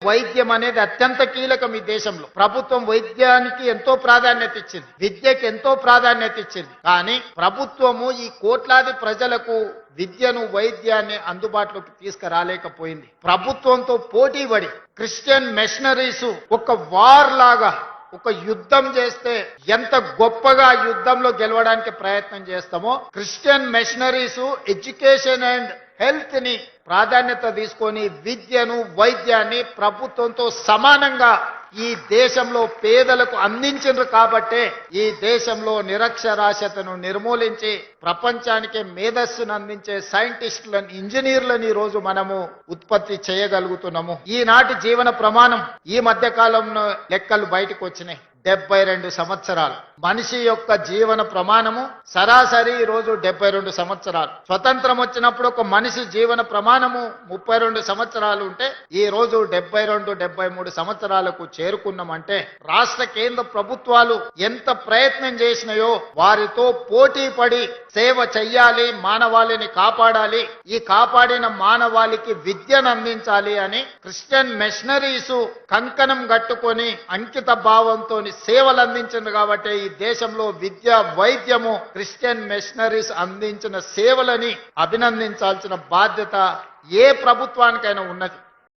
వైద్యం అనేది అత్యంత కీలకం ఈ దేశంలో. ప్రభుత్వం వైద్యానికి ఎంతో ప్రాధాన్యత ఇచ్చింది, విద్యకి ఎంతో ప్రాధాన్యత ఇచ్చింది. కానీ ప్రభుత్వము ఈ కోట్లాది ప్రజలకు విద్యను వైద్యాన్ని అందుబాటులోకి తీసుకురాలేకపోయింది. ప్రభుత్వంతో పోటీ పడి క్రిస్టియన్ మిషనరీస్ ఒక వార్ లాగా ఒక యుద్ధం చేస్తే ఎంత గొప్పగా యుద్ధంలో గెలవడానికి ప్రయత్నం చేస్తామో, Christian machineries education and health ని ప్రాధాన్యత తీసుకొని విద్యను వైద్యాన్ని ప్రభుత్వంతో సమానంగా ఈ దేశంలో పేదలకు అందించారు. కాబట్టే ఈ దేశంలో నిరక్షరాస్యతను నిర్మూలించి ప్రపంచానికి మేధస్సును అందించే సైంటిస్టులను, ఇంజనీర్లను ఈ రోజు మనము ఉత్పత్తి చేయగలుగుతున్నాము. ఈనాటి జీవన ప్రమాణం ఈ మధ్య కాలంలో లెక్కలు బయటకు వచ్చినాయి. 72 సంవత్సరాలు మనిషి యొక్క జీవన ప్రమాణము సరాసరి ఈ రోజు 72 సంవత్సరాలు. స్వతంత్రం వచ్చినప్పుడు ఒక మనిషి జీవన ప్రమాణము 32 సంవత్సరాలు ఉంటే ఈ రోజు 72, 73 సంవత్సరాలకు చేరుకున్నామంటే రాష్ట్ర కేంద్ర ప్రభుత్వాలు ఎంత ప్రయత్నం చేసినాయో వారితో పోటీ పడి సేవ చెయ్యాలి, మానవాళిని కాపాడాలి, ఈ కాపాడిన మానవాళికి విద్యను అందించాలి అని క్రిస్టియన్ మిషనరీస్ కంకణం కట్టుకొని అంకిత భావంతో సేవలు అందించింది. కాబట్టి ఈ దేశంలో విద్య వైద్యము క్రిస్టియన్ మిషనరీస్ అందించిన సేవలని అభినందించాల్సిన బాధ్యత ఏ ప్రభుత్వానికైనా ఉన్నది.